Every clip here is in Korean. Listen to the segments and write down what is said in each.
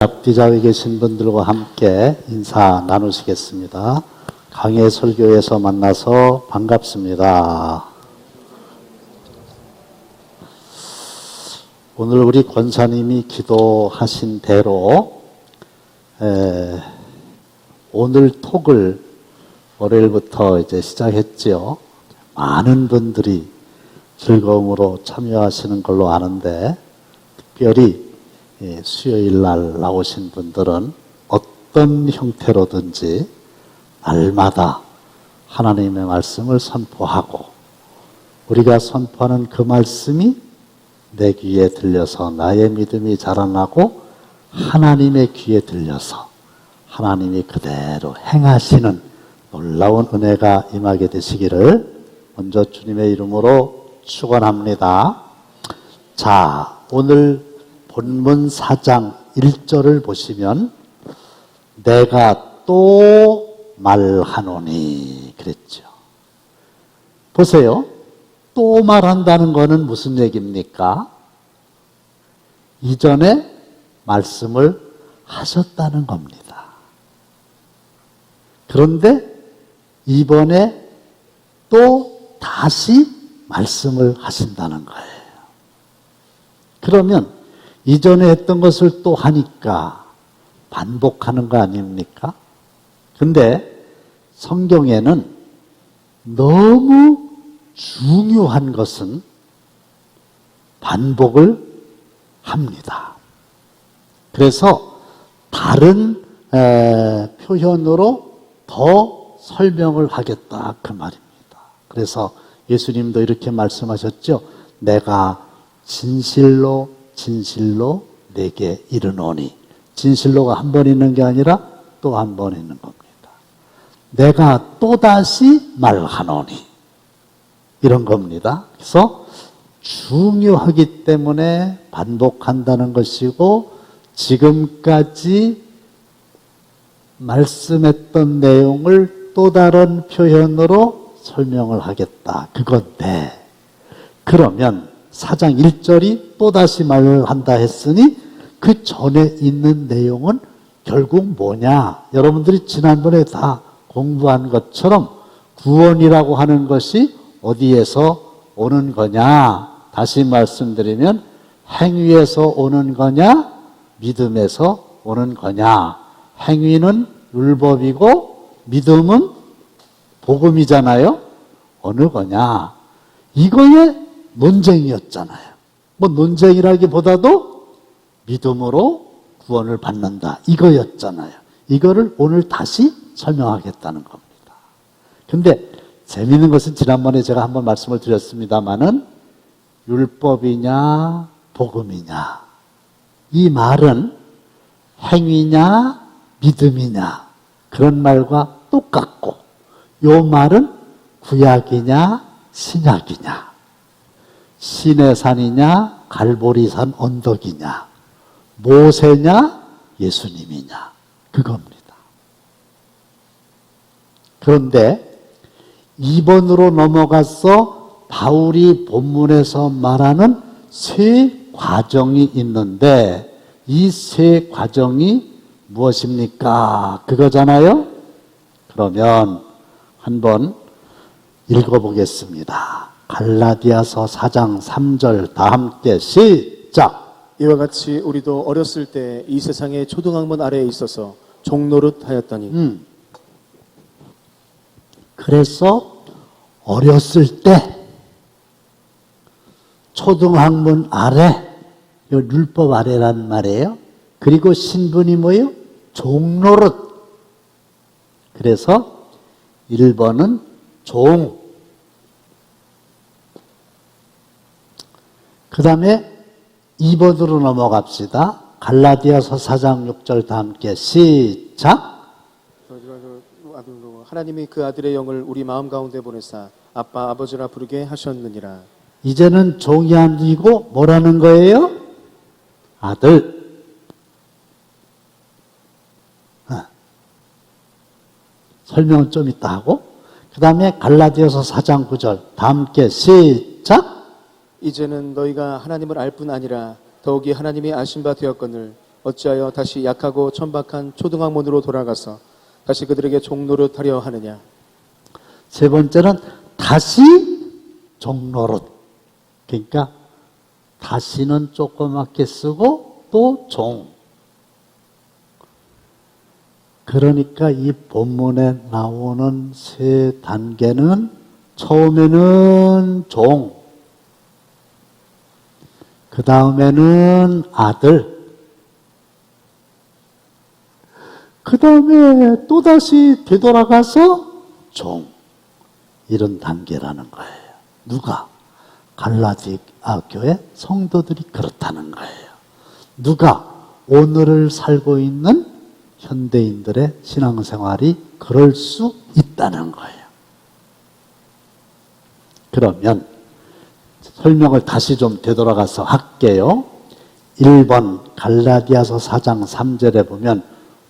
앞뒤 자리에 계신 분들과 함께 인사 나누시겠습니다. 강해 설교에서 만나서 반갑습니다. 오늘 우리 권사님이 기도하신 대로 오늘 톡을 월요일부터 이제 시작했지요. 많은 분들이 즐거움으로 참여하시는 걸로 아는데, 특별히 수요일 날 나오신 분들은 어떤 형태로든지 날마다 하나님의 말씀을 선포하고, 우리가 선포하는 그 말씀이 내 귀에 들려서 나의 믿음이 자라나고 하나님의 귀에 들려서 하나님이 그대로 행하시는 놀라운 은혜가 임하게 되시기를 먼저 주님의 이름으로 축원합니다. 자, 오늘 본문 4장 1절을 보시면 내가 또 말하노니 그랬죠. 보세요. 또 말한다는 것은 무슨 얘기입니까? 이전에 말씀을 하셨다는 겁니다. 그런데 이번에 또 다시 말씀을 하신다는 거예요. 그러면 이전에 했던 것을 또 하니까 반복하는 거 아닙니까? 근데 성경에는 너무 중요한 것은 반복을 합니다. 그래서 다른 표현으로 더 설명을 하겠다 그 말입니다. 그래서 예수님도 이렇게 말씀하셨죠. 내가 진실로 진실로 내게 이르노니. 진실로가 한 번 있는 게 아니라 또 한 번 있는 겁니다. 내가 또다시 말하노니. 이런 겁니다. 그래서 중요하기 때문에 반복한다는 것이고, 지금까지 말씀했던 내용을 또 다른 표현으로 설명을 하겠다. 그건데, 그러면 4장 1절이 또다시 말을 한다 했으니 그 전에 있는 내용은 결국 뭐냐? 여러분들이 지난번에 다 공부한 것처럼 구원이라고 하는 것이 어디에서 오는 거냐? 다시 말씀드리면 행위에서 오는 거냐? 믿음에서 오는 거냐? 행위는 율법이고 믿음은 복음이잖아요. 어느 거냐? 이거의 논쟁이었잖아요. 뭐 논쟁이라기보다도 믿음으로 구원을 받는다 이거였잖아요. 이거를 오늘 다시 설명하겠다는 겁니다. 근데 재미있는 것은 지난번에 제가 한번 말씀을 드렸습니다마는 율법이냐 복음이냐, 이 말은 행위냐 믿음이냐 그런 말과 똑같고, 요 말은 구약이냐 신약이냐, 시내산이냐 갈보리산 언덕이냐, 모세냐 예수님이냐 그겁니다. 그런데 2번으로 넘어가서 바울이 본문에서 말하는 세 과정이 있는데, 이 세 과정이 무엇입니까? 그거잖아요. 그러면 한번 읽어보겠습니다. 갈라디아서 4장 3절 다 함께 시작. 이와 같이 우리도 어렸을 때 이 세상의 초등학문 아래에 있어서 종노릇 하였더니. 그래서 어렸을 때 초등학문 아래, 율법 아래란 말이에요. 그리고 신분이 뭐예요? 종노릇. 그래서 1번은 종, 그 다음에 2번으로 넘어갑시다. 갈라디아서 4장 6절 다 함께 시작. 하나님이 그 아들의 영을 우리 마음 가운데 보내사 아빠 아버지라 부르게 하셨느니라. 이제는 종이 아니고 뭐라는 거예요? 아들. 설명은 좀 이따 하고, 그 다음에 갈라디아서 4장 9절 다 함께 시작. 이제는 너희가 하나님을 알 뿐 아니라 더욱이 하나님이 아신 바 되었거늘 어찌하여 다시 약하고 천박한 초등학문으로 돌아가서 다시 그들에게 종노릇하려 하느냐. 세 번째는 다시 종노릇. 그러니까 다시는 조그맣게 쓰고 또 종. 그러니까 이 본문에 나오는 세 단계는 처음에는 종, 그 다음에는 아들, 그 다음에 또다시 되돌아가서 종. 이런 단계라는 거예요. 누가? 갈라디아 교회 성도들이 그렇다는 거예요. 누가? 오늘을 살고 있는 현대인들의 신앙생활이 그럴 수 있다는 거예요. 그러면 설명을 다시 좀 되돌아가서 할게요. 1번 갈라디아서 4장 3절에 보면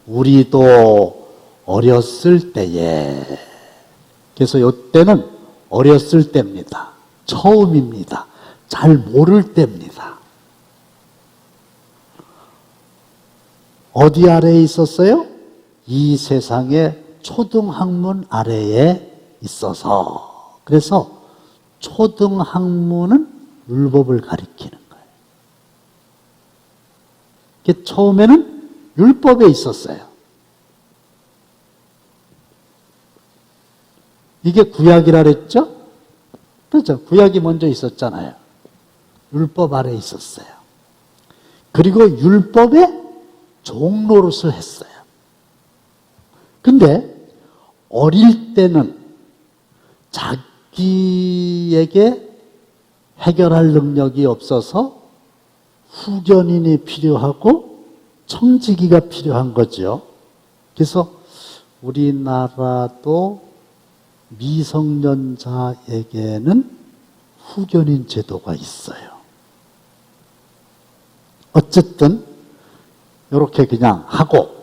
우리도 어렸을 때에, 그래서 이때는 어렸을 때입니다. 처음입니다. 잘 모를 때입니다. 어디 아래에 있었어요? 이 세상의 초등학문 아래에 있어서. 그래서 초등학문은 율법을 가리키는 거예요. 처음에는 율법에 있었어요. 이게 구약이라 그랬죠? 그렇죠. 구약이 먼저 있었잖아요. 율법 아래에 있었어요. 그리고 율법에 종노릇을 했어요. 근데 어릴 때는 자기에게 해결할 능력이 없어서 후견인이 필요하고 청지기가 필요한 거죠. 그래서 우리나라도 미성년자에게는 후견인 제도가 있어요. 어쨌든 이렇게 그냥 하고,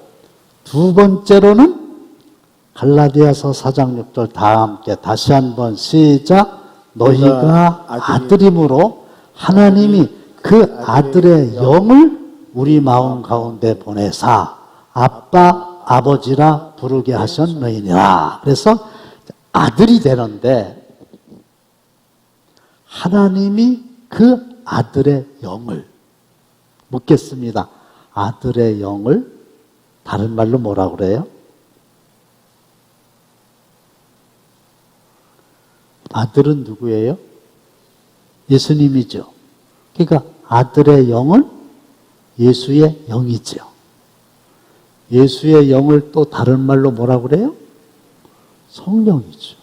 두 번째로는 갈라디아서 4장 6절 다 함께 다시 한번 시작. 너희가 아들임으로 하나님이 그 아들의 영을 우리 마음 가운데 보내사 아빠 아버지라 부르게 하셨느니라. 그래서 아들이 되는데 하나님이 그 아들의 영을, 묻겠습니다. 아들의 영을 다른 말로 뭐라 그래요? 아들은 누구예요? 예수님이죠. 그러니까 아들의 영은 예수의 영이죠. 예수의 영을 또 다른 말로 뭐라 그래요? 성령이죠.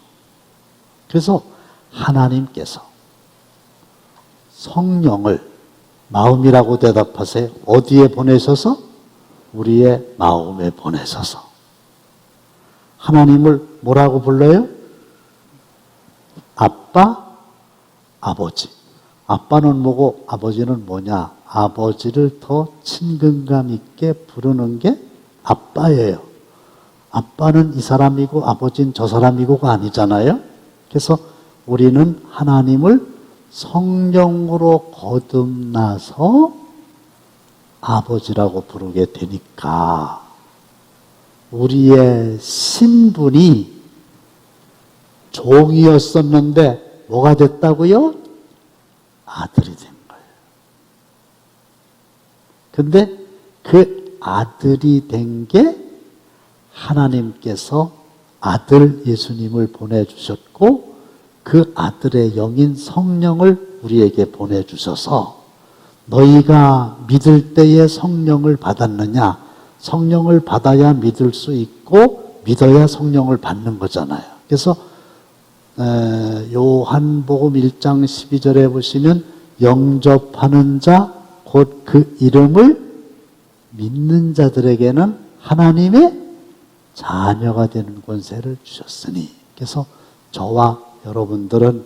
그래서 하나님께서 성령을, 마음이라고 대답하세요. 어디에 보내셔서? 우리의 마음에 보내셔서. 하나님을 뭐라고 불러요? 아빠, 아버지. 아빠는 뭐고 아버지는 뭐냐? 아버지를 더 친근감 있게 부르는 게 아빠예요. 아빠는 이 사람이고 아버지는 저 사람이고가 아니잖아요. 그래서 우리는 하나님을 성령으로 거듭나서 아버지라고 부르게 되니까 우리의 신분이 종이었었는데 뭐가 됐다고요? 아들이 된 거예요. 근데 그 아들이 된 게 하나님께서 아들 예수님을 보내주셨고 그 아들의 영인 성령을 우리에게 보내주셔서 너희가 믿을 때에 성령을 받았느냐? 성령을 받아야 믿을 수 있고 믿어야 성령을 받는 거잖아요. 그래서 요한복음 1장 12절에 보시면 영접하는 자 곧 그 이름을 믿는 자들에게는 하나님의 자녀가 되는 권세를 주셨으니. 그래서 저와 여러분들은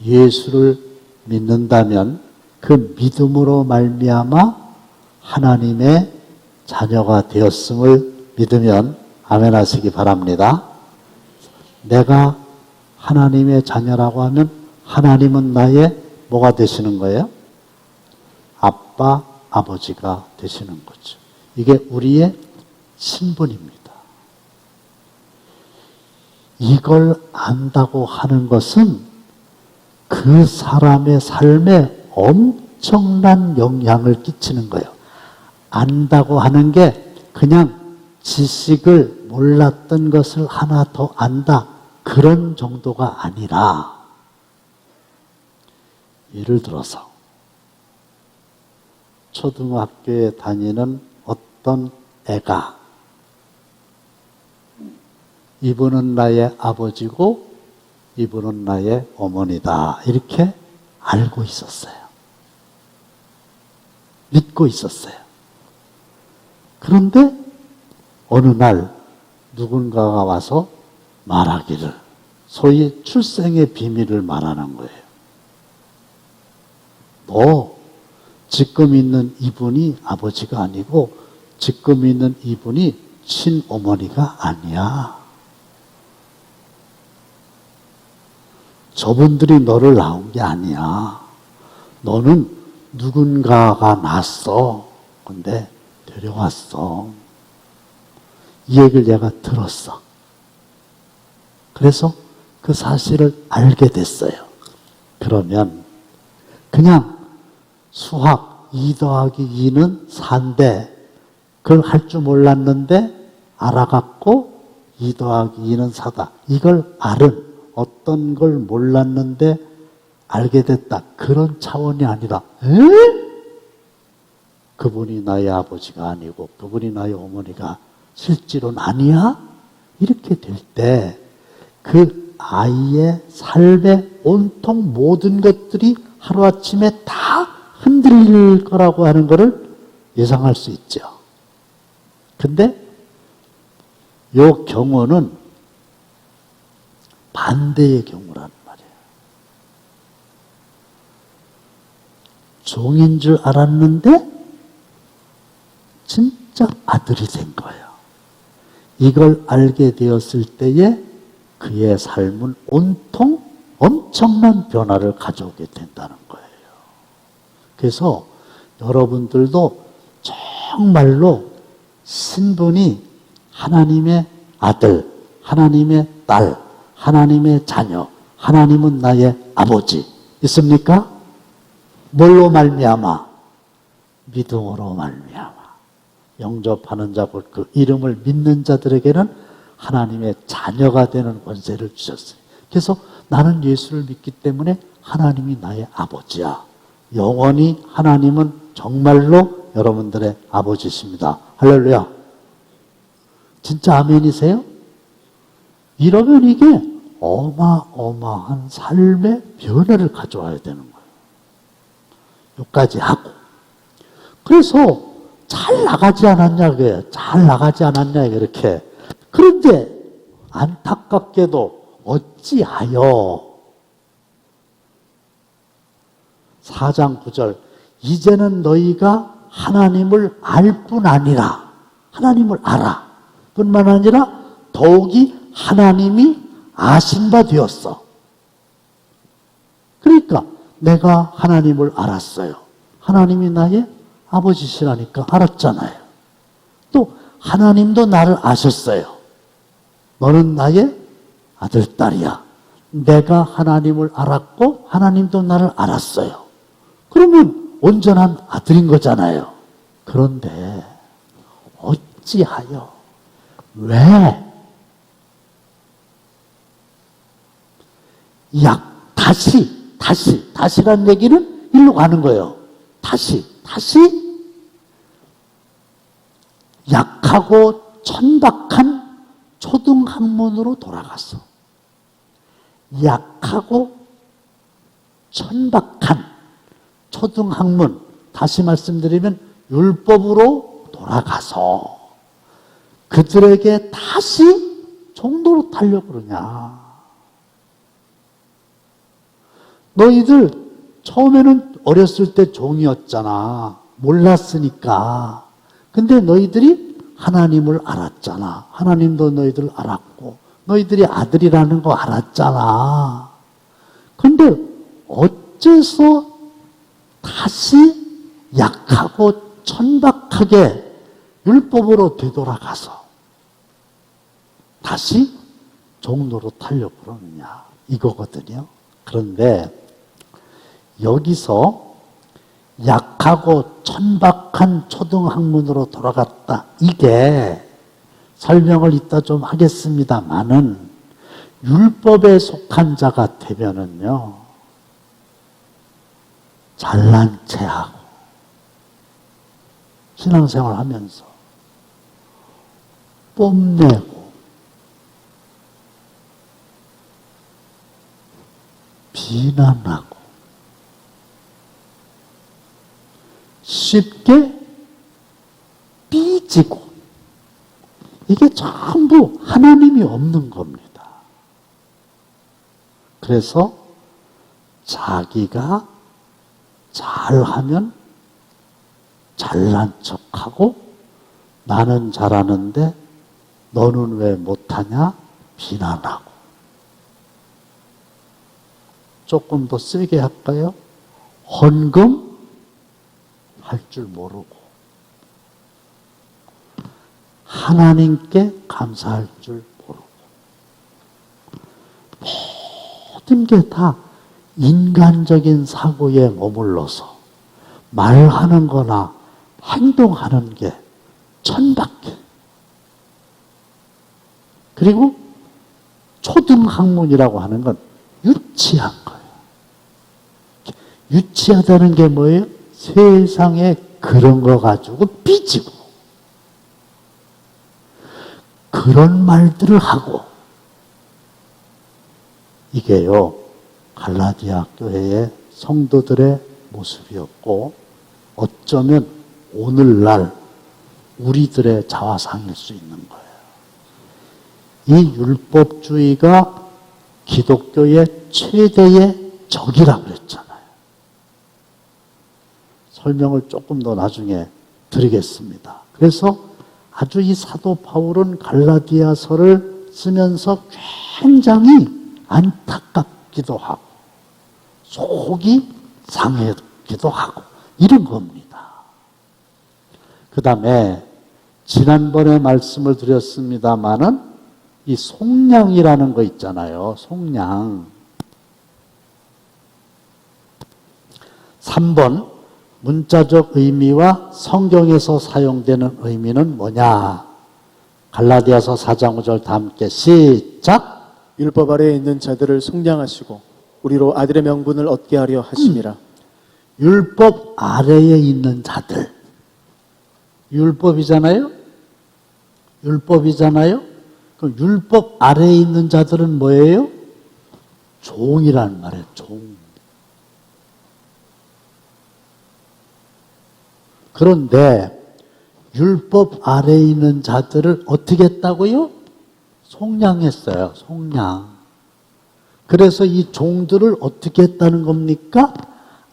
예수를 믿는다면 그 믿음으로 말미암아 하나님의 자녀가 되었음을 믿으면 아멘 하시기 바랍니다. 내가 하나님의 자녀라고 하면 하나님은 나의 뭐가 되시는 거예요? 아빠, 아버지가 되시는 거죠. 이게 우리의 신분입니다. 이걸 안다고 하는 것은 그 사람의 삶에 엄청난 영향을 끼치는 거예요. 안다고 하는 게 그냥 지식을 몰랐던 것을 하나 더 안다, 그런 정도가 아니라, 예를 들어서 초등학교에 다니는 어떤 애가 이분은 나의 아버지고 이분은 나의 어머니다, 이렇게 알고 있었어요. 믿고 있었어요. 그런데 어느 날 누군가가 와서 말하기를, 소위 출생의 비밀을 말하는 거예요. 너 지금 있는 이분이 아버지가 아니고 지금 있는 이분이 친어머니가 아니야. 저분들이 너를 낳은 게 아니야. 너는 누군가가 낳았어. 근데 데려왔어. 이 얘기를 내가 들었어. 그래서 그 사실을 알게 됐어요. 그러면 그냥 수학 2 더하기 2는 4인데 그걸 할 줄 몰랐는데 알아갖고 2 더하기 2는 4다. 이걸 알은, 어떤 걸 몰랐는데 알게 됐다, 그런 차원이 아니라, 그분이 나의 아버지가 아니고 그분이 나의 어머니가 실제로는 아니야? 이렇게 될 때 그 아이의 삶의 온통 모든 것들이 하루아침에 다 흔들릴 거라고 하는 것을 예상할 수 있죠. 근데 이 경우는 반대의 경우란 말이에요. 종인 줄 알았는데 진짜 아들이 된 거예요. 이걸 알게 되었을 때에 그의 삶은 온통 엄청난 변화를 가져오게 된다는 거예요. 그래서 여러분들도 정말로 신분이 하나님의 아들, 하나님의 딸, 하나님의 자녀, 하나님은 나의 아버지 있습니까? 뭘로 말미암아? 믿음으로 말미암아. 영접하는 자, 그 이름을 믿는 자들에게는 하나님의 자녀가 되는 권세를 주셨어요. 그래서 나는 예수를 믿기 때문에 하나님이 나의 아버지야. 영원히 하나님은 정말로 여러분들의 아버지십니다. 할렐루야. 진짜 아멘이세요? 이러면 이게 어마어마한 삶의 변화를 가져와야 되는 거예요. 여기까지 하고. 그래서 잘 나가지 않았냐, 그게. 잘 나가지 않았냐, 이렇게. 그런데 안타깝게도 어찌하여 4장 9절, 이제는 너희가 하나님을 알 뿐 아니라, 하나님을 알아 뿐만 아니라 더욱이 하나님이 아신 바 되었어. 그러니까 내가 하나님을 알았어요. 하나님이 나의 아버지시라니까 알았잖아요. 또 하나님도 나를 아셨어요. 너는 나의 아들, 딸이야. 내가 하나님을 알았고 하나님도 나를 알았어요. 그러면 온전한 아들인 거잖아요. 그런데 어찌하여, 왜 다시란 얘기는 일로 가는 거예요. 다시 약하고 천박한 초등학문으로 돌아갔어. 약하고 천박한 초등학문, 다시 말씀드리면 율법으로 돌아가서 그들에게 다시 종로로 타려고 그러냐. 너희들 처음에는 어렸을 때 종이었잖아. 몰랐으니까. 근데 너희들이 하나님을 알았잖아. 하나님도 너희들 알았고 너희들이 아들이라는 거 알았잖아. 근데 어째서 다시 약하고 천박하게 율법으로 되돌아가서 다시 종로로 타려고 그러느냐 이거거든요. 그런데 여기서 약하고 천박한 초등학문으로 돌아갔다. 이게 설명을 이따 좀 하겠습니다만은 율법에 속한 자가 되면은요, 잘난 체하고 신앙생활 하면서 뽐내고 비난하고 쉽게 삐지고 이게 전부 하나님이 없는 겁니다. 그래서 자기가 잘하면 잘난 척하고 나는 잘하는데 너는 왜 못하냐 비난하고 조금 더 세게 할까요? 헌금 할 줄 모르고 하나님께 감사할 줄 모르고 모든 게 다 인간적인 사고에 머물러서 말하는 거나 행동하는 게 천박해. 그리고 초등학문이라고 하는 건 유치한 거예요. 유치하다는 게 뭐예요? 세상에 그런 거 가지고 삐지고 그런 말들을 하고 이게요 갈라디아 교회의 성도들의 모습이었고 어쩌면 오늘날 우리들의 자화상일 수 있는 거예요. 이 율법주의가 기독교의 최대의 적이라고 그랬잖아요. 설명을 조금 더 나중에 드리겠습니다. 그래서 아주 이 사도 바울은 갈라디아서를 쓰면서 굉장히 안타깝기도 하고 속이 상하기도 하고 이런 겁니다. 그 다음에 지난번에 말씀을 드렸습니다마는 이 속량이라는 거 있잖아요. 속량. 3번 문자적 의미와 성경에서 사용되는 의미는 뭐냐? 갈라디아서 4장 5절 다 함께 시작. 율법 아래에 있는 자들을 속량하시고 우리로 아들의 명분을 얻게 하려 하심이라. 율법 아래에 있는 자들. 율법이잖아요? 율법이잖아요? 그럼 율법 아래에 있는 자들은 뭐예요? 종이란 말이에요. 종. 그런데 율법 아래에 있는 자들을 어떻게 했다고요? 속량했어요. 속량. 그래서 이 종들을 어떻게 했다는 겁니까?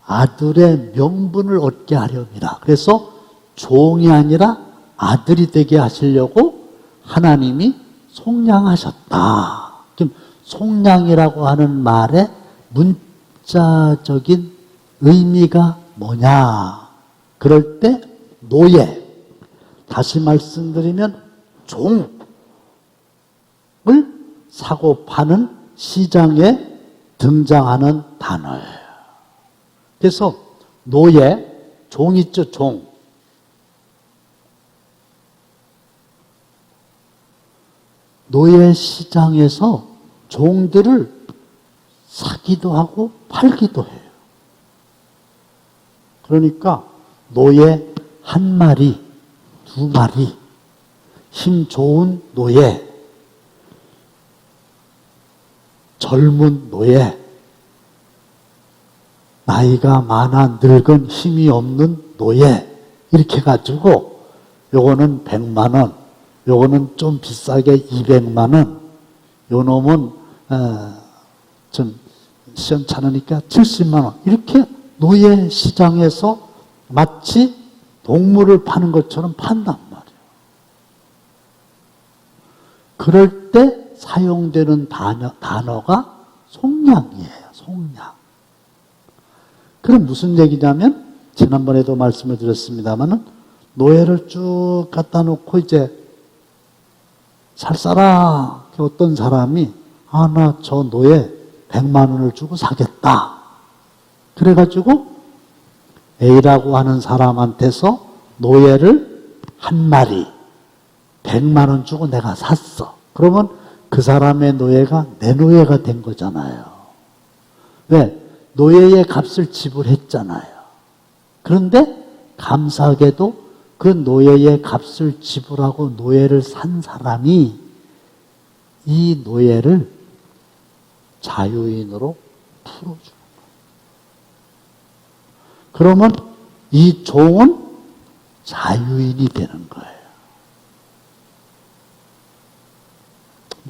아들의 명분을 얻게 하렵니다. 그래서 종이 아니라 아들이 되게 하시려고 하나님이 속량하셨다. 그럼 속량이라고 하는 말의 문자적인 의미가 뭐냐? 그럴 때 노예, 다시 말씀드리면 종을 사고 파는 시장에 등장하는 단어예요. 그래서 노예, 종 있죠, 종. 노예 시장에서 종들을 사기도 하고 팔기도 해요. 그러니까 노예 한 마리, 두 마리, 힘 좋은 노예, 젊은 노예, 나이가 많아 늙은 힘이 없는 노예, 이렇게 해가지고 요거는 100만 원, 요거는 좀 비싸게 200만 원, 요 놈은 좀 시원찮으니까 70만 원, 이렇게 노예 시장에서 마치 동물을 파는 것처럼 판단 말이에요. 그럴 때 사용되는 단어가 속량이에요. 속량. 그럼 무슨 얘기냐면 지난번에도 말씀을 드렸습니다마는 노예를 쭉 갖다 놓고 이제 살 사라. 어떤 사람이 나 저 노예 100만 원을 주고 사겠다. 그래가지고 A라고 하는 사람한테서 노예를 한 마리 100만 원 주고 내가 샀어. 그러면 그 사람의 노예가 내 노예가 된 거잖아요. 왜? 노예의 값을 지불했잖아요. 그런데 감사하게도 그 노예의 값을 지불하고 노예를 산 사람이 이 노예를 자유인으로 풀어주는 거예요. 그러면 이 종은 자유인이 되는 거예요.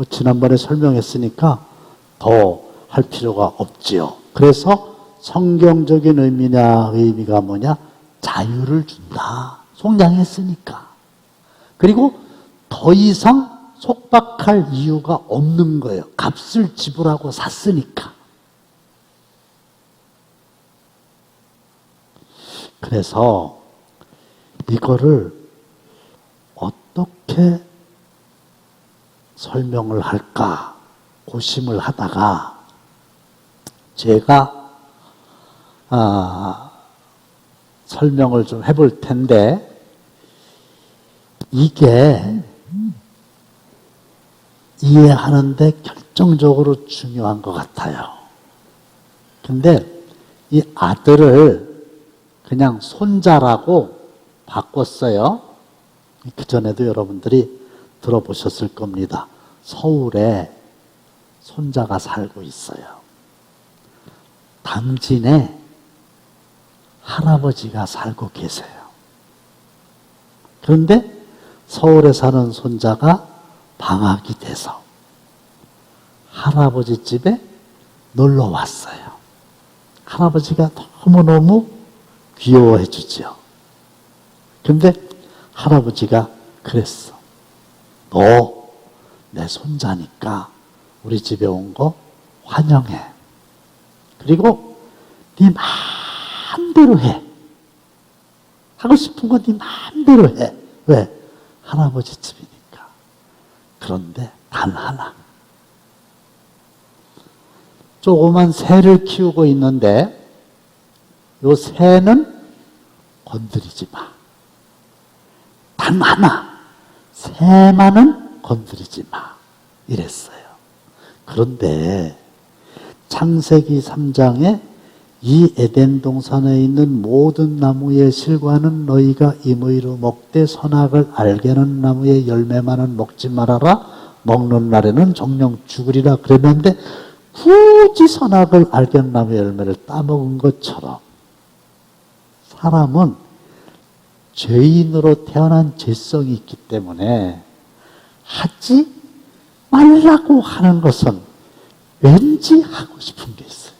지난번에 설명했으니까 더 할 필요가 없지요. 그래서 성경적인 의미가 뭐냐? 자유를 준다. 속량했으니까. 그리고 더 이상 속박할 이유가 없는 거예요. 값을 지불하고 샀으니까. 그래서 이거를 어떻게 설명을 할까 고심을 하다가 제가 설명을 좀 해볼 텐데 이게 이해하는데 결정적으로 중요한 것 같아요. 근데 이 아들을 그냥 손자라고 바꿨어요. 그전에도 여러분들이 들어보셨을 겁니다. 서울에 손자가 살고 있어요. 당진에 할아버지가 살고 계세요. 그런데 서울에 사는 손자가 방학이 돼서 할아버지 집에 놀러 왔어요. 할아버지가 너무너무 귀여워해 주지요. 근데 할아버지가 그랬어. 너 내 손자니까 우리 집에 온 거 환영해. 그리고 네 마음대로 해. 하고 싶은 거 네 마음대로 해. 왜? 할아버지 집이니까. 그런데 단 하나. 조그만 새를 키우고 있는데 요 새는 건드리지 마. 단 하나. 새만은 건드리지 마. 이랬어요. 그런데 창세기 3장에 이 에덴 동산에 있는 모든 나무의 실과는 너희가 임의로 먹되 선악을 알게 하는 나무의 열매만은 먹지 말아라. 먹는 날에는 정령 죽으리라 그랬는데 굳이 선악을 알게 하는 나무의 열매를 따먹은 것처럼 사람은 죄인으로 태어난 죄성이 있기 때문에 하지 말라고 하는 것은 왠지 하고 싶은 게 있어요.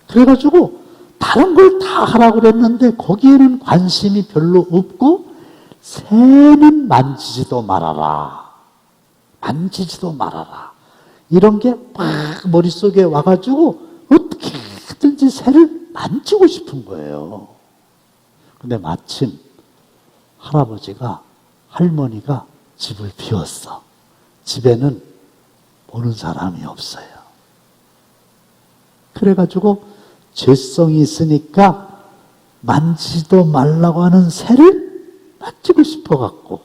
그래가지고 다른 걸 다 하라고 그랬는데 거기에는 관심이 별로 없고 새는 만지지도 말아라. 만지지도 말아라. 이런 게 막 머릿속에 와가지고 어떻게든지 새를 만지고 싶은 거예요. 근데 마침 할머니가 집을 비웠어. 집에는 보는 사람이 없어요. 그래가지고 죄성이 있으니까 만지지도 말라고 하는 새를 만지고 싶어갖고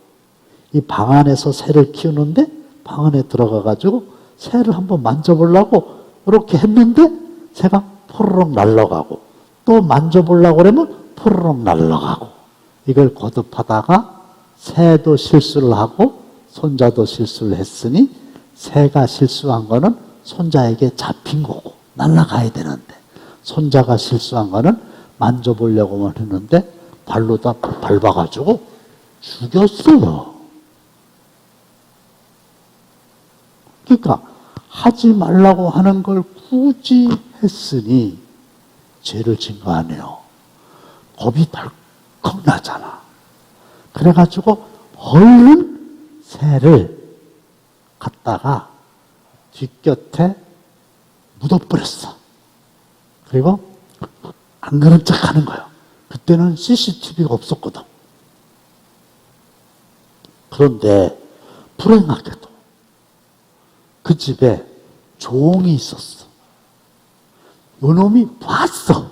이 방 안에서 새를 키우는데 방 안에 들어가가지고 새를 한번 만져보려고 이렇게 했는데 새가 포로록 날아가고 또 만져보려고 그러면 포로록 날아가고 이걸 거듭하다가 새도 실수를 하고 손자도 실수를 했으니 새가 실수한 거는 손자에게 잡힌 거고 날아가야 되는데 손자가 실수한 거는 만져보려고만 했는데 발로 다 밟아가지고 죽였어요. 그러니까 하지 말라고 하는 걸 굳이 했으니 죄를 진 거 아니에요. 겁이 덜컥 나잖아. 그래가지고 얼른 새를 갖다가 뒷곁에 묻어버렸어. 그리고 안 그런 척 하는 거예요. 그때는 CCTV가 없었거든. 그런데 불행하게도 그 집에 종이 있었어. 요놈이 봤어.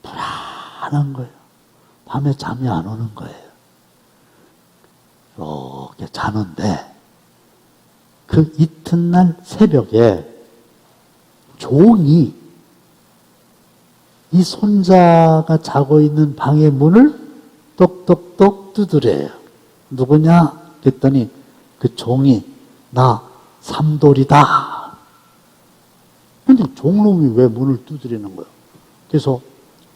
불안한 거예요. 밤에 잠이 안 오는 거예요. 이렇게 자는데 그 이튿날 새벽에 종이 이 손자가 자고 있는 방의 문을 똑똑똑 두드려요. 누구냐? 그랬더니 그 종이 나 삼돌이다. 근데 종놈이 왜 문을 두드리는 거예요? 그래서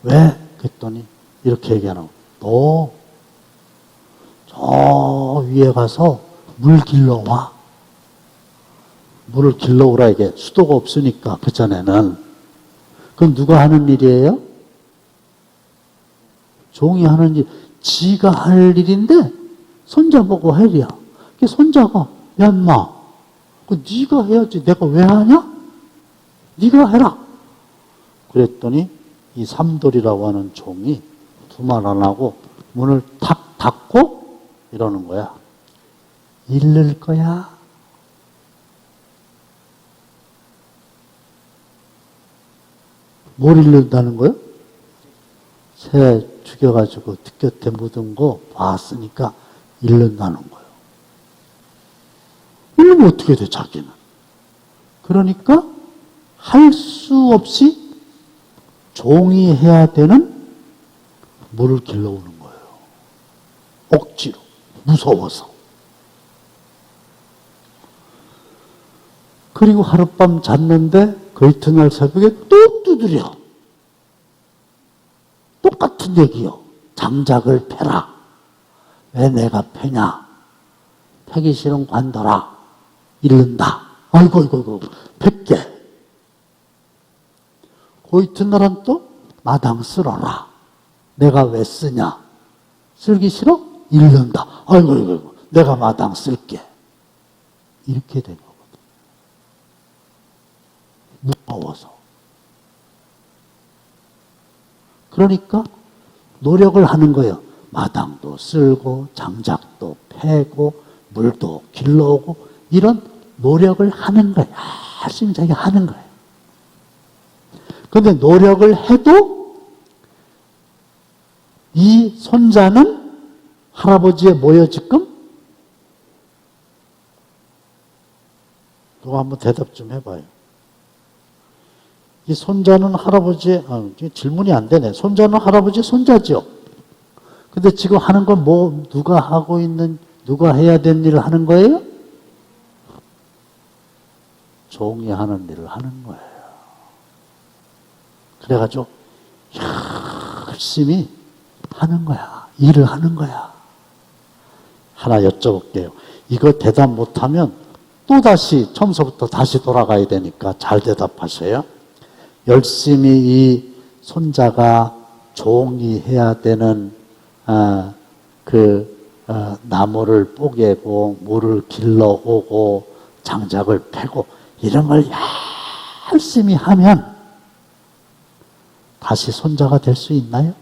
왜? 그랬더니 이렇게 얘기하는 거예요. 너 저 위에 가서 물 길러와. 물을 길러오라 이게 수도가 없으니까 그 전에는. 그건 누가 하는 일이에요? 종이 하는 일. 지가 할 일인데 손자 보고 할 일이야. 그 손자가 야 인마 그 네가 해야지 내가 왜 하냐? 네가 해라. 그랬더니 이 삼돌이라고 하는 종이 두 말 안 하고 문을 탁 닫고 이러는 거야. 잃을 거야. 뭘 잃는다는 거예요? 새 죽여가지고 뒷곁에 묻은 거 봤으니까 잃는다는 거예요. 잃으면 어떻게 돼, 자기는? 그러니까 할 수 없이 종이 해야 되는 물을 길러오는 거예요. 억지로. 무서워서. 그리고 하룻밤 잤는데 그 이튿날 새벽에 또 두드려. 똑같은 얘기요. 장작을 패라. 왜 내가 패냐? 패기 싫은 관둬라. 잃는다. 아이고, 100개. 그 이튿날은 또 마당 쓸어라. 내가 왜 쓰냐? 쓸기 싫어? 잃는다. 아이고, 내가 마당 쓸게. 이렇게 된 거거든. 무서워서. 그러니까 노력을 하는 거예요. 마당도 쓸고 장작도 패고 물도 길러오고 이런 노력을 하는 거예요. 열심히 자기가 하는 거예요. 그런데 노력을 해도 이 손자는 할아버지의 뭐예요 지금? 누가 한번 대답 좀 해봐요. 이 손자는 할아버지의, 질문이 안 되네. 손자는 할아버지의 손자죠. 근데 지금 하는 건 뭐, 누가 하고 있는, 누가 해야 되는 일을 하는 거예요? 종이 하는 일을 하는 거예요. 그래가지고, 열심히 하는 거야. 일을 하는 거야. 하나 여쭤볼게요. 이거 대답 못하면 또다시, 처음부터 다시 돌아가야 되니까 잘 대답하세요. 열심히 이 손자가 종이 해야 되는 나무를 뽀개고 물을 길러오고 장작을 패고 이런 걸 열심히 하면 다시 손자가 될 수 있나요?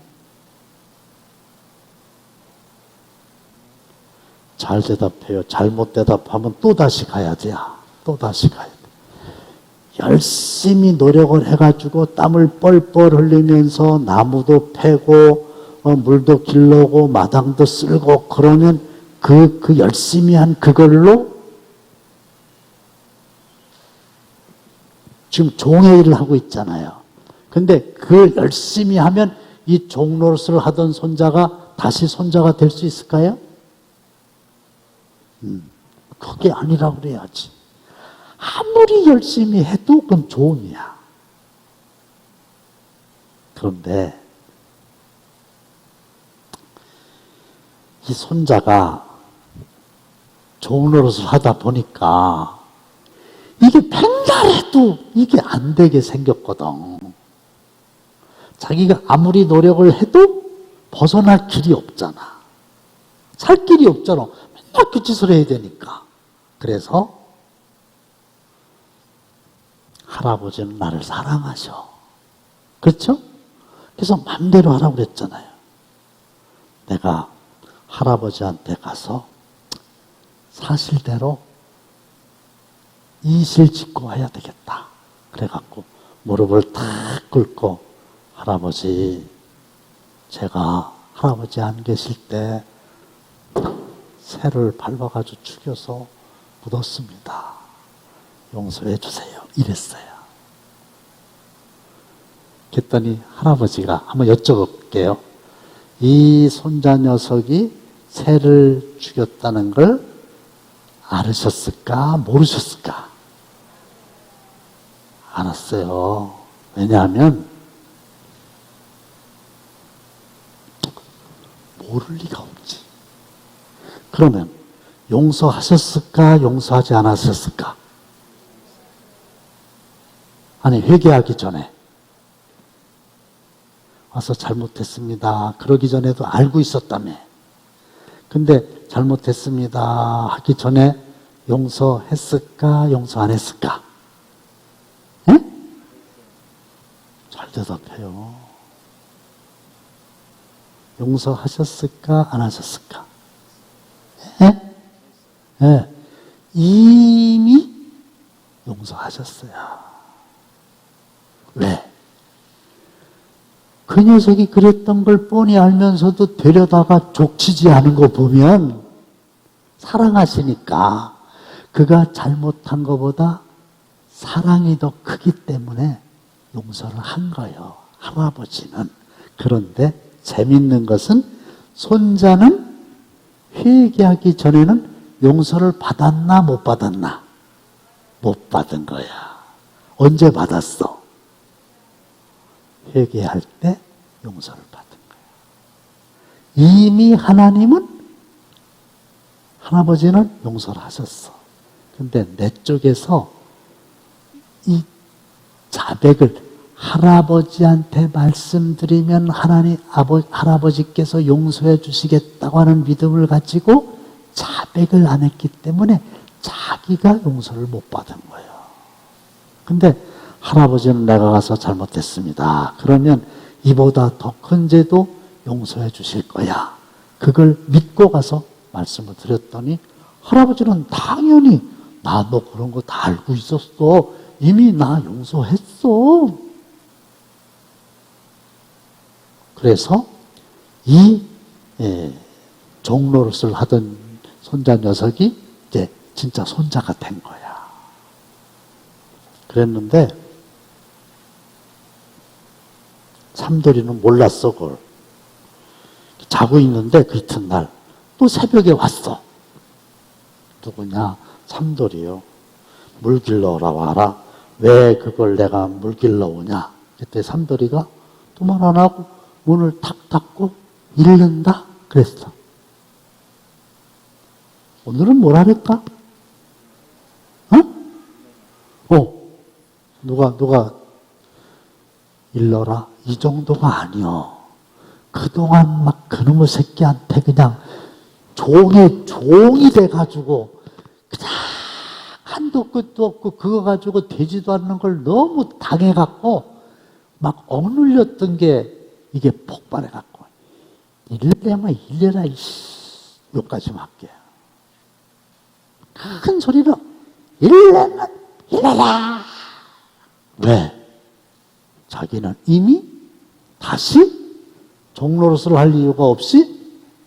잘 대답해요. 잘못 대답하면 또다시 가야 돼요. 또다시 가야 돼. 열심히 노력을 해가지고 땀을 뻘뻘 흘리면서 나무도 패고 물도 길러고 마당도 쓸고 그러면 그 열심히 한 그걸로 지금 종의 일을 하고 있잖아요. 근데 그 열심히 하면 이 종노릇을 하던 손자가 다시 손자가 될 수 있을까요? 그게 아니라 그래야지. 아무리 열심히 해도 그건 종이야. 그런데 이 손자가 종노릇을 하다 보니까 이게 맨날 해도 이게 안 되게 생겼거든. 자기가 아무리 노력을 해도 벗어날 길이 없잖아. 살 길이 없잖아. 맨날 그 짓을 해야 되니까. 그래서 할아버지는 나를 사랑하셔. 그렇죠? 그래서 맘대로 하라고 그랬잖아요. 내가 할아버지한테 가서 사실대로 이실 짓고 와야 되겠다. 그래갖고 무릎을 탁 꿇고 할아버지, 제가 할아버지 안 계실 때 새를 밟아가지고 죽여서 묻었습니다. 용서해 주세요. 이랬어요. 그랬더니 할아버지가 한번 여쭤볼게요. 이 손자 녀석이 새를 죽였다는 걸 알으셨을까? 모르셨을까? 알았어요. 왜냐하면 모를 리가 없지. 그러면 용서하셨을까? 용서하지 않았었을까? 아니, 회개하기 전에 와서 잘못했습니다. 그러기 전에도 알고 있었다며. 근데 잘못했습니다 하기 전에 용서했을까? 용서 안 했을까? 에? 잘 대답해요. 용서하셨을까? 안 하셨을까? 에? 에. 이미 용서하셨어요. 왜? 그 녀석이 그랬던 걸 뻔히 알면서도 데려다가 족치지 않은 거 보면 사랑하시니까 그가 잘못한 것보다 사랑이 더 크기 때문에 용서를 한 거예요. 할아버지는. 그런데 재밌는 것은 손자는 회개하기 전에는 용서를 받았나 못 받았나? 못 받은 거야. 언제 받았어? 회개할 때 용서를 받은 거예요. 이미 하나님은, 할아버지는 용서를 하셨어. 근데 내 쪽에서 이 자백을 할아버지한테 말씀드리면 할아버지께서 용서해 주시겠다고 하는 믿음을 가지고 자백을 안 했기 때문에 자기가 용서를 못 받은 거예요. 근데 할아버지는 내가 가서 잘못했습니다. 그러면 이보다 더 큰 죄도 용서해 주실 거야. 그걸 믿고 가서 말씀을 드렸더니 할아버지는 당연히 나 너 그런 거 다 알고 있었어. 이미 나 용서했어. 그래서 이 종노릇을 하던 손자 녀석이 이제 진짜 손자가 된 거야. 그랬는데 삼돌이는 몰랐어, 그걸. 자고 있는데 그 이튿날 또 새벽에 왔어. 누구냐? 삼돌이요. 물 길러 와라. 왜 그걸 내가 물 길러 오냐? 그때 삼돌이가 또 말 안 하고 문을 탁 닫고 잃는다? 그랬어. 오늘은 뭐라 그럴까? 누가 일러라? 이 정도가 아니여. 그동안 막 그놈의 새끼한테 그냥 종이 돼가지고 그냥 한도 끝도 없고 그거 가지고 되지도 않는 걸 너무 당해갖고 막 억눌렸던 게 이게 폭발해갖고 일래면 일래라 이씨 여기까지 할게요. 큰 소리로 일래면 일래라. 왜? 자기는 이미 다시 종노릇을 할 이유가 없이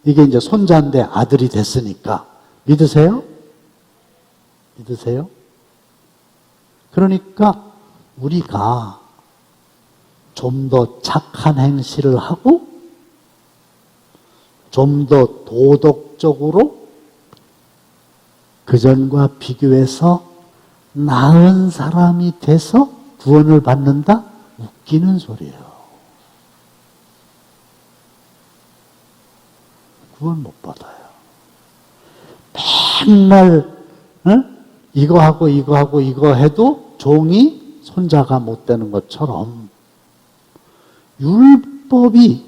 이게 이제 손자인데 아들이 됐으니까. 믿으세요? 믿으세요? 그러니까 우리가 좀 더 착한 행실을 하고 좀 더 도덕적으로 그전과 비교해서 나은 사람이 돼서 구원을 받는다? 웃기는 소리예요. 구원 못 받아요. 맨날 이거 하고 이거 해도 종이 손자가 못 되는 것처럼 율법의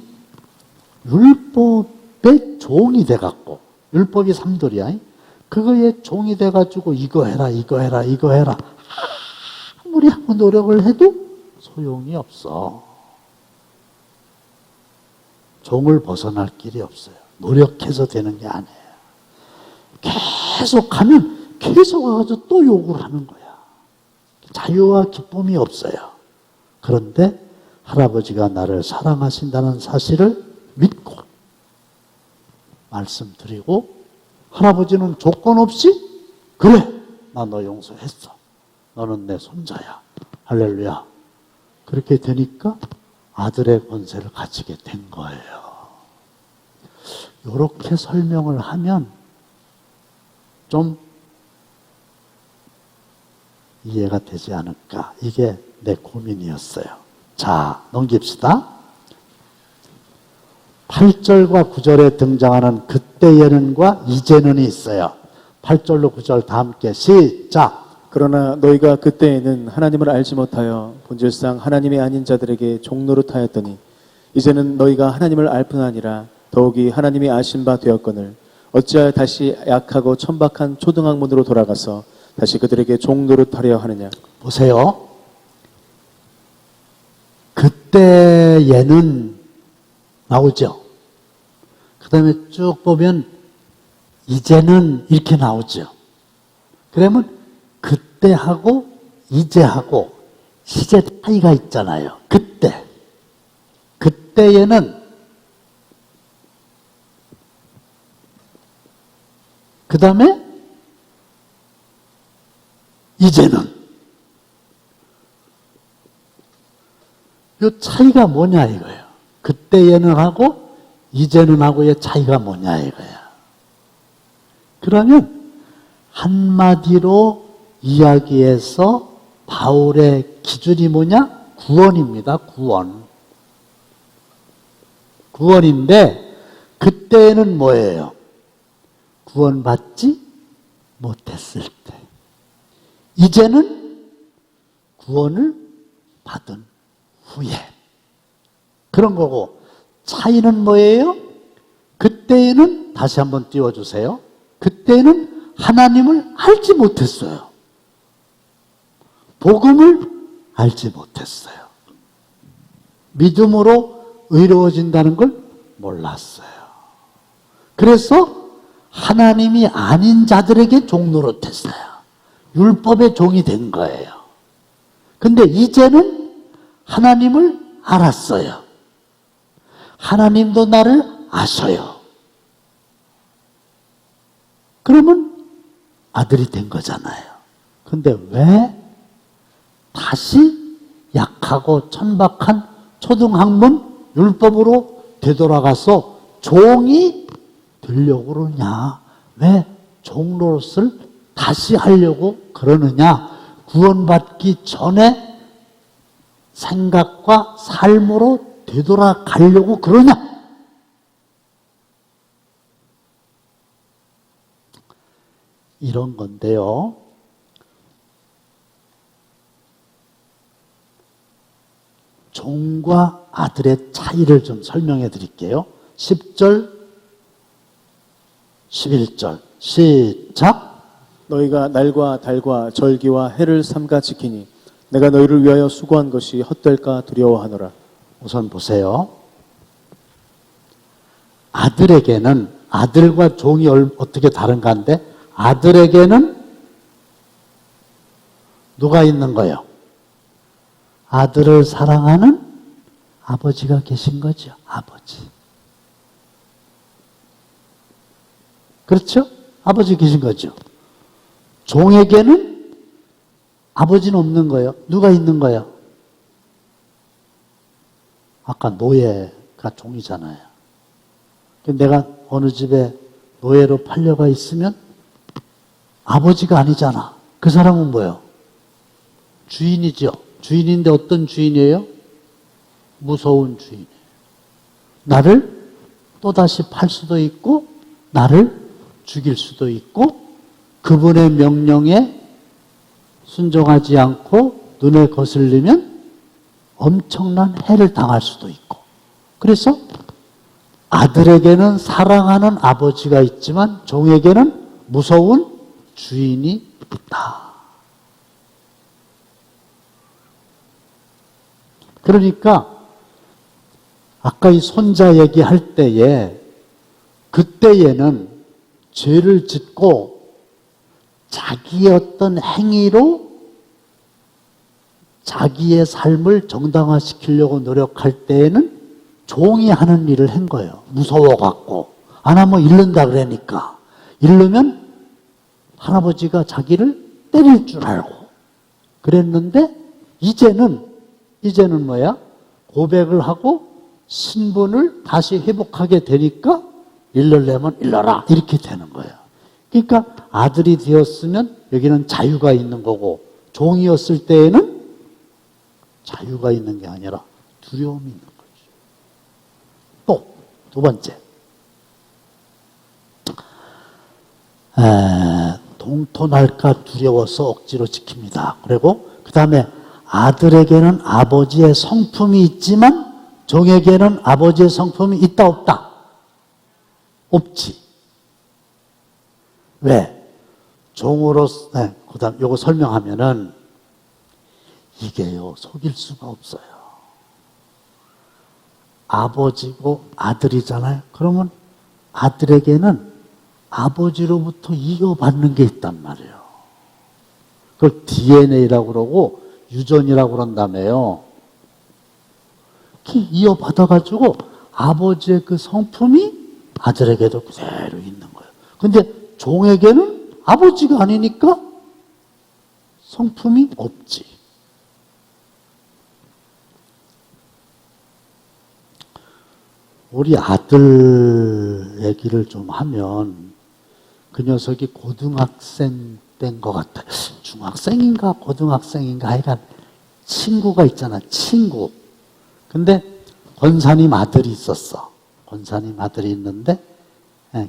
종이 돼갖고 율법이 삼돌이야. 그거에 종이 돼가지고 이거 해라 아무리 하고 노력을 해도 소용이 없어. 종을 벗어날 길이 없어요. 노력해서 되는 게 아니에요. 계속 하면 계속 와가지고 또 욕을 하는 거야. 자유와 기쁨이 없어요. 그런데 할아버지가 나를 사랑하신다는 사실을 믿고 말씀드리고, 할아버지는 조건 없이 그래, 나 너 용서했어. 너는 내 손자야. 할렐루야. 그렇게 되니까 아들의 권세를 가지게 된 거예요. 이렇게 설명을 하면 좀 이해가 되지 않을까. 이게 내 고민이었어요. 자, 넘깁시다. 8절과 9절에 등장하는 그때 예는과 이제는이 있어요. 8절로 9절 다 함께 시작. 그러나 너희가 그때에는 하나님을 알지 못하여 본질상 하나님이 아닌 자들에게 종노릇하였더니 이제는 너희가 하나님을 알 뿐 아니라 더욱이 하나님이 아신 바 되었거늘 어찌하여 다시 약하고 천박한 초등학문으로 돌아가서 다시 그들에게 종노릇하려 하느냐. 보세요. 그때에는 나오죠. 그 다음에 쭉 보면 이제는 이렇게 나오죠. 그러면 그때하고 이제하고 시제 차이가 있잖아요. 그때에는 그 다음에 이제는 이 차이가 뭐냐 이거예요. 그때에는 하고 이제는 하고의 차이가 뭐냐 이거야. 그러면 한마디로 이야기해서 바울의 기준이 뭐냐? 구원입니다. 구원인데 그때는 뭐예요? 구원받지 못했을 때. 이제는 구원을 받은 후에. 그런 거고, 차이는 뭐예요? 그때에는 다시 한번 띄워주세요. 그때는 하나님을 알지 못했어요. 복음을 알지 못했어요. 믿음으로 의로워진다는 걸 몰랐어요. 그래서 하나님이 아닌 자들에게 종노릇했어요. 율법의 종이 된 거예요. 근데 이제는 하나님을 알았어요. 하나님도 나를 아셔요. 그러면 아들이 된 거잖아요. 근데 왜 다시 약하고 천박한 초등학문 율법으로 되돌아가서 종이 되려고 그러냐? 왜 종노릇을 다시 하려고 그러느냐? 구원받기 전에 생각과 삶으로 되돌아가려고 그러냐? 이런 건데요. 종과 아들의 차이를 좀 설명해 드릴게요. 10절, 11절 시작. 너희가 날과 달과 절기와 해를 삼가 지키니 내가 너희를 위하여 수고한 것이 헛될까 두려워하노라. 우선 보세요. 아들에게는 아들과 종이 어떻게 다른가 한데 아들에게는 누가 있는 거예요? 아들을 사랑하는 아버지가 계신 거죠. 아버지. 그렇죠? 아버지 계신 거죠. 종에게는 아버지는 없는 거예요. 누가 있는 거예요? 아까 노예가 종이잖아요. 내가 어느 집에 노예로 팔려가 있으면 아버지가 아니잖아. 그 사람은 뭐예요? 주인이죠. 주인인데 어떤 주인이에요? 무서운 주인이에요. 나를 또다시 팔 수도 있고 나를 죽일 수도 있고 그분의 명령에 순종하지 않고 눈에 거슬리면 엄청난 해를 당할 수도 있고. 그래서 아들에게는 사랑하는 아버지가 있지만 종에게는 무서운 주인이 있다. 그러니까 아까 이 손자 얘기할 때에 그때에는 죄를 짓고 자기의 어떤 행위로 자기의 삶을 정당화시키려고 노력할 때에는 종이 하는 일을 한 거예요. 무서워갖고. 안 하면 잃는다 그러니까. 잃으면 할아버지가 자기를 때릴 줄 알고. 그랬는데 이제는 뭐야? 고백을 하고 신분을 다시 회복하게 되니까 잃으려면 잃어라 이렇게 되는 거예요. 그러니까 아들이 되었으면 여기는 자유가 있는 거고 종이었을 때에는 자유가 있는 게 아니라 두려움이 있는 거죠. 또 두 번째, 동토날까 두려워서 억지로 지킵니다. 그리고 그 다음에 아들에게는 아버지의 성품이 있지만 종에게는 아버지의 성품이 있다 없다? 없지. 왜? 종으로서 그 다음 요거 설명하면은 이게요 속일 수가 없어요. 아버지고 아들이잖아요. 그러면 아들에게는 아버지로부터 이어받는 게 있단 말이에요. 그걸 DNA라고 그러고 유전이라고 그런다며요. 이어받아가지고 아버지의 그 성품이 아들에게도 그대로 있는 거예요. 근데 종에게는 아버지가 아니니까 성품이 없지. 우리 아들 얘기를 좀 하면 그 녀석이 고등학생 된 것 같아요. 중학생인가 고등학생인가 하여간 친구가 있잖아. 친구. 근데 권사님 아들이 있었어. 권사님 아들이 있는데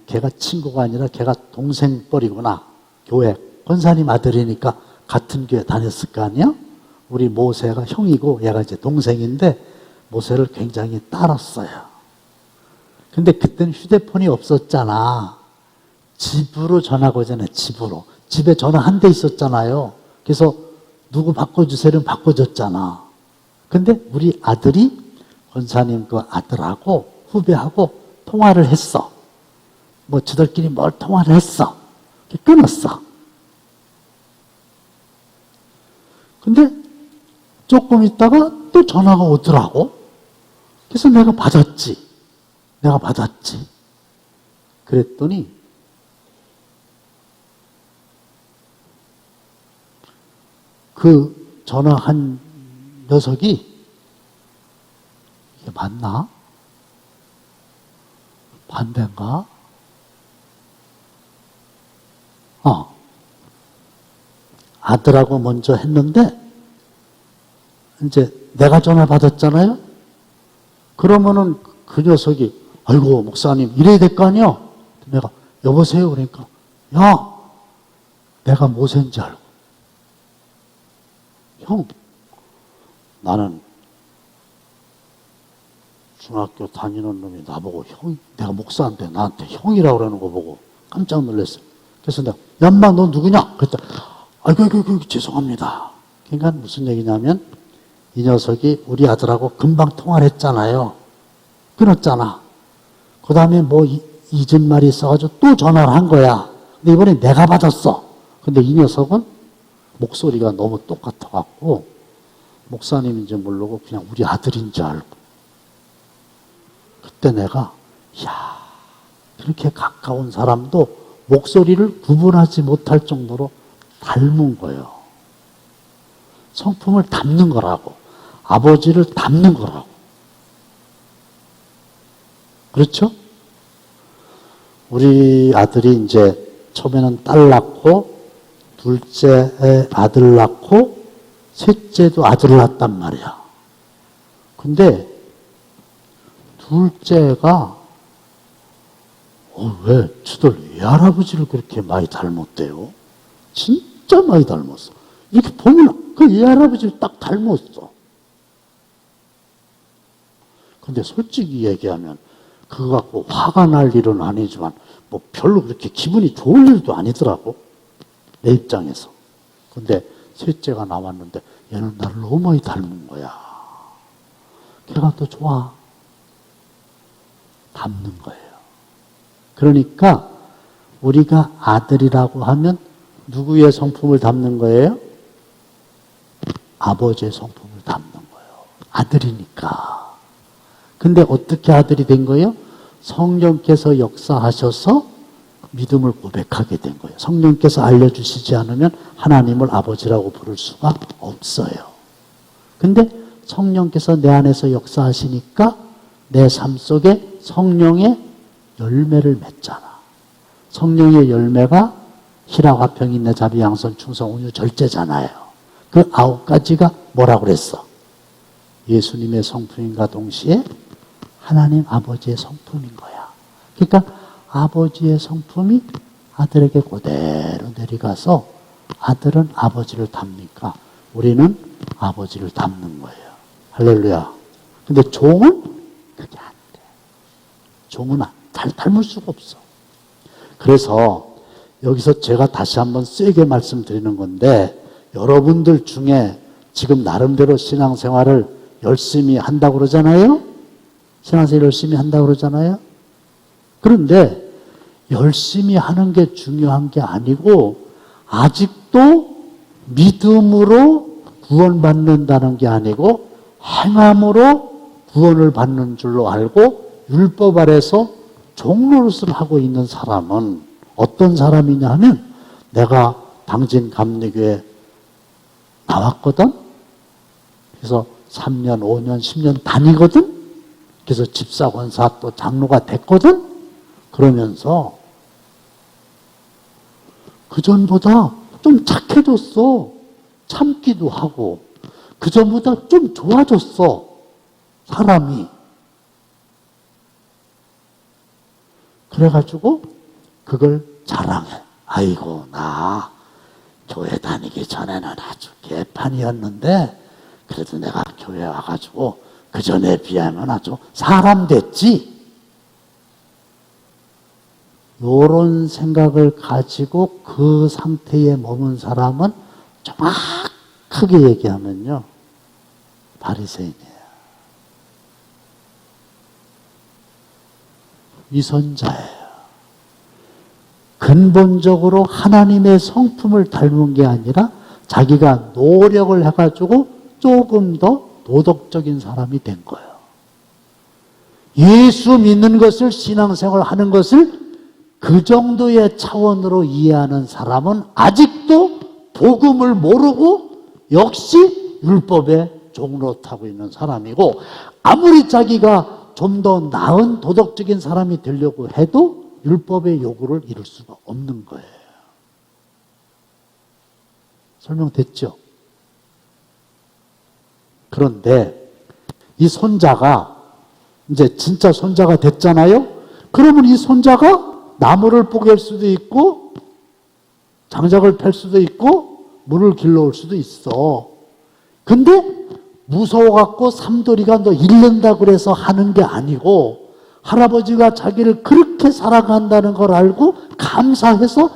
걔가 친구가 아니라 걔가 동생뻘이구나. 교회. 권사님 아들이니까 같은 교회 다녔을 거 아니야? 우리 모세가 형이고 얘가 이제 동생인데 모세를 굉장히 따랐어요. 근데 그때는 휴대폰이 없었잖아. 집으로 전화가 오잖아요. 집으로. 집에 전화 한 대 있었잖아요. 그래서 누구 바꿔주세요는 바꿔줬잖아. 근데 우리 아들이 권사님 그 아들하고 후배하고 통화를 했어. 뭐 저들끼리 뭘 통화를 했어. 끊었어. 근데 조금 있다가 또 전화가 오더라고. 그래서 내가 받았지. 그랬더니 그 전화한 녀석이 이게 맞나? 반대인가? 아들하고 먼저 했는데 이제 내가 전화 받았잖아요. 그러면은 그 녀석이 아이고 목사님 이래야 될 거 아니야? 내가 여보세요 그러니까 야 내가 모세인지 알고 형 나는 중학교 다니는 놈이 나보고 형 내가 목사인데 나한테 형이라고 그러는 거 보고 깜짝 놀랐어요. 그래서 내가 야 인마 너 누구냐? 그랬더니 아이고 죄송합니다. 그러니까 무슨 얘기냐면 이 녀석이 우리 아들하고 금방 통화를 했잖아요. 끊었잖아. 그 다음에 뭐 잊은 말이 있어가지고 또 전화를 한 거야. 근데 이번에 내가 받았어. 근데 이 녀석은 목소리가 너무 똑같아갖고 목사님인지 모르고 그냥 우리 아들인 줄 알고. 그때 내가 이야 그렇게 가까운 사람도 목소리를 구분하지 못할 정도로 닮은 거예요. 성품을 닮는 거라고. 아버지를 닮는 거라고. 그렇죠? 우리 아들이 이제 처음에는 딸 낳고 둘째에 아들 낳고 셋째도 아들을 낳았단 말이야. 근데 둘째가 왜 저들 외할아버지를 그렇게 많이 닮았대요? 진짜 많이 닮았어. 이렇게 보면 그 외할아버지를 딱 닮았어. 근데 솔직히 얘기하면 그거 갖고 화가 날 일은 아니지만 뭐 별로 그렇게 기분이 좋을 일도 아니더라고. 내 입장에서. 근데 셋째가 나왔는데 얘는 나를 너무 많이 닮은 거야. 걔가 더 좋아. 담는 거예요. 그러니까 우리가 아들이라고 하면 누구의 성품을 담는 거예요? 아버지의 성품을 담는 거예요. 아들이니까. 근데 어떻게 아들이 된 거예요? 성령께서 역사하셔서 믿음을 고백하게 된 거예요. 성령께서 알려주시지 않으면 하나님을 아버지라고 부를 수가 없어요. 근데 성령께서 내 안에서 역사하시니까 내 삶 속에 성령의 열매를 맺잖아. 성령의 열매가 희락, 화평, 인내, 자비, 양선, 충성, 온유, 절제잖아요. 그 9가지가 뭐라고 그랬어? 예수님의 성품인가 동시에 하나님 아버지의 성품인 거야. 그러니까 아버지의 성품이 아들에게 그대로 내려가서 아들은 아버지를 닮으니까 우리는 아버지를 닮는 거예요. 할렐루야. 근데 종은 그게 안 돼. 종은 닮을 수가 없어. 그래서 여기서 제가 다시 한번 세게 말씀드리는 건데 여러분들 중에 지금 나름대로 신앙생활을 열심히 한다고 그러잖아요? 신앙생활 열심히 한다고 그러잖아요? 그런데 열심히 하는 게 중요한 게 아니고 아직도 믿음으로 구원받는다는 게 아니고 행함으로 구원을 받는 줄로 알고 율법 아래서 종노릇을 하고 있는 사람은 어떤 사람이냐 하면 내가 당진 감리교에 나왔거든. 그래서 3년, 5년, 10년 다니거든. 그래서 집사, 권사 또 장로가 됐거든. 그러면서 그전보다 좀 착해졌어. 참기도 하고 그전보다 좀 좋아졌어. 사람이. 그래가지고 그걸 자랑해. 아이고 나 교회 다니기 전에는 아주 개판이었는데 그래도 내가 교회 와가지고 그 전에 비하면 아주 사람 됐지. 요런 생각을 가지고 그 상태에 머문 사람은 정확하게 얘기하면요 바리새인이에요. 위선자예요. 근본적으로 하나님의 성품을 닮은 게 아니라 자기가 노력을 해가지고 조금 더 도덕적인 사람이 된 거예요. 예수 믿는 것을 신앙생활 하는 것을 그 정도의 차원으로 이해하는 사람은 아직도 복음을 모르고 역시 율법에 종노릇하고 있는 사람이고 아무리 자기가 좀 더 나은 도덕적인 사람이 되려고 해도 율법의 요구를 이룰 수가 없는 거예요. 설명됐죠? 그런데 이 손자가 이제 진짜 손자가 됐잖아요? 그러면 이 손자가 나무를 뽀갤 수도 있고 장작을 펼 수도 있고 물을 길러올 수도 있어. 근데 무서워갖고 삼돌이가 너 잃는다 그래서 하는 게 아니고 할아버지가 자기를 그렇게 사랑한다는 걸 알고 감사해서